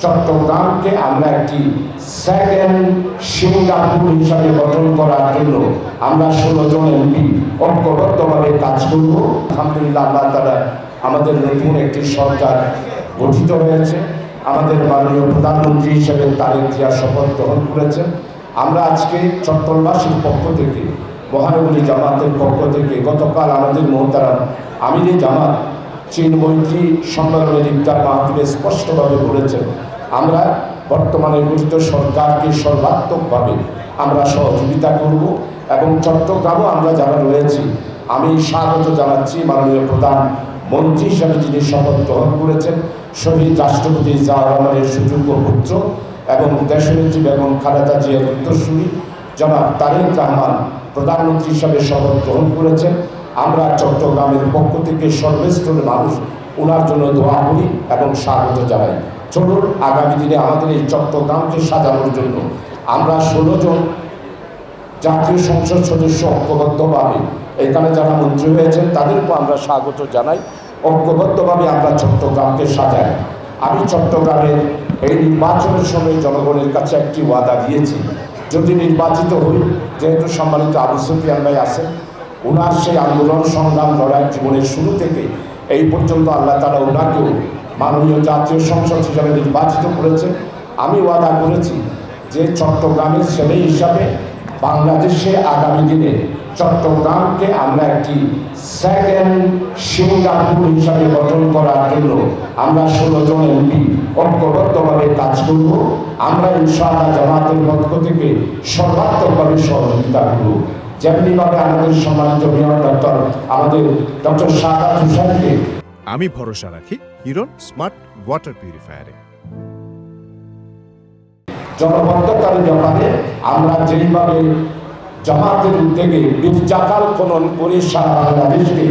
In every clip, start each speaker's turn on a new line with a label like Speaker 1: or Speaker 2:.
Speaker 1: চট্টগ্রামকে আমরা একটি second Singapore হিসাবে গঠন করার জন্য আমরা 16 জন এমপি ঐক্যবদ্ধভাবে কাজ করব। আলহামদুলিল্লাহ, আল্লাহ তাআলা আমাদের নতুন একটি সরকার গঠিত হয়েছে। আমাদের মাননীয় প্রধানমন্ত্রী হিসেবে তারেক জিয়া শপথ গ্রহণ করেছেন। আমরা আজকে চট্টগ্রামবাসীর পক্ষ থেকে, মহানগরী জামাতের পক্ষ থেকে গতকাল আমাদের মোহতারাম আমিরে জামাত চীন মৈত্রী সম্মেলনের ইফতার মাহফিলে স্পষ্টভাবে বলেছেন, আমরা বর্তমানে গঠিত সরকারকে সর্বাত্মকভাবে আমরা সহযোগিতা করব এবং চট্টগ্রামও আমরা যারা রয়েছি, আমি স্বাগত জানাচ্ছি মাননীয় প্রধানমন্ত্রী হিসাবে যিনি শপথ গ্রহণ করেছেন, শহীদ রাষ্ট্রপতি জিয়াউর রহমানের সুযোগ্য পুত্র এবং দেশনেত্রী বেগম খালেদা জিয়ার উত্তরসূরি জনাব তারেক রহমান প্রধানমন্ত্রী হিসাবে শপথ গ্রহণ করেছেন। আমরা চট্টগ্রামের পক্ষ থেকে সর্বস্তরের মানুষ ওনার জন্য দোয়া করি এবং স্বাগত জানাই। চলুন আগামী দিনে আমাদের এই চট্টগ্রামকে সাজানোর জন্য আমরা 16 জন জাতীয় সংসদ সদস্য ঐক্যবদ্ধভাবে, এখানে যারা মন্ত্রী হয়েছেন তাদেরকেও আমরা স্বাগত জানাই, ঐক্যবদ্ধভাবে আমরা চট্টগ্রামকে সাজাই। আমি চট্টগ্রামের এই নির্বাচনের সময় জনগণের কাছে একটি ওয়াদা দিয়েছি, যদি নির্বাচিত হই, যেহেতু সম্মানিত আবু সুফিয়ান ভাই আছেন, ওনার সেই আন্দোলন সংগ্রাম লড়াই জীবনের শুরু থেকে এই পর্যন্ত আল্লাহ তাআলা ওনাকেও মাননীয় জাতীয় সংসদ হিসাবে নির্বাচিত করেছে। আমি ওয়াদা করেছি যে চট্টগ্রামের ছেলে হিসাবে বাংলাদেশে আগামী দিনে চট্টগ্রামকে আমরা একটি সেকেন্ড সিঙ্গাপুর হিসাবে গঠন করার জন্য আমরা 16 জন এমপি ঐক্যবদ্ধভাবে কাজ করব। আমরা ইনশাআল্লাহ জামাতের পক্ষ থেকে সর্বাত্মকভাবে সহযোগিতা করব। যেমনিভাবে আমাদের সম্মানিত মেয়র আমাদের ডক্টর সাদাত হোসেনকে
Speaker 2: আমি ভরসা রাখি হিরন স্মার্ট ওয়াটার পিউরিফায়ারে।
Speaker 1: জনবদ্ধতার ব্যাপারে আমরা যেইভাবে জামাতের উদ্যোগে বীরজাকাল খনন করে সারা বাংলাদেশকে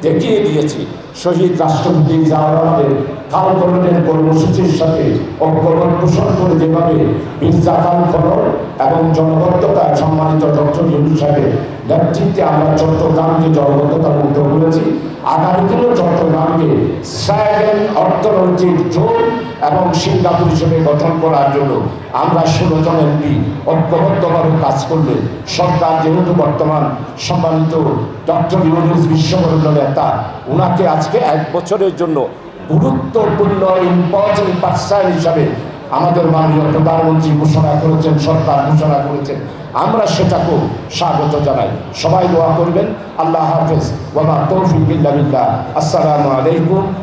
Speaker 1: দেখিয়ে দিয়েছি, শহীদ রাষ্ট্রপতি জিয়াউর রহমানের খাল খননের কর্মসূচির সাথে ঐক্যমত পোষণ করে যেভাবে বীরজাকাল খনন এবং জনবদ্ধতায় সম্মানিত ডক্টর ইউনূস সাহেবের নেতৃত্বে আমরা চট্টগ্রামকে জনবদ্ধতার মুক্ত করেছি, আগামী দিনেও চট্টগ্রামকে সেকেন্ড অর্থনৈতিক জোন এবং সিঙ্গাপুর হিসেবে গঠন করার জন্য আমরা 16 জন এমপি ঐক্যবদ্ধভাবে কাজ করলে সরকার, যেহেতু বর্তমান সম্মানিত ডক্টর ইউনূস বিশ্ববরেণ্য নেতা, ওনাকে আজকে 1 বছরের জন্য গুরুত্বপূর্ণ ইম্পর্টেন্ট পার্সন হিসাবে আমাদের মাননীয় প্রধানমন্ত্রী ঘোষণা করেছেন, সরকার ঘোষণা করেছেন, আমরা সেটাকেও স্বাগত জানাই। সবাই দোয়া করবেন। আল্লাহ হাফেজ। ওয়া মা তৌফিক ইল্লা বিল্লাহ। আসসালামু আলাইকুম।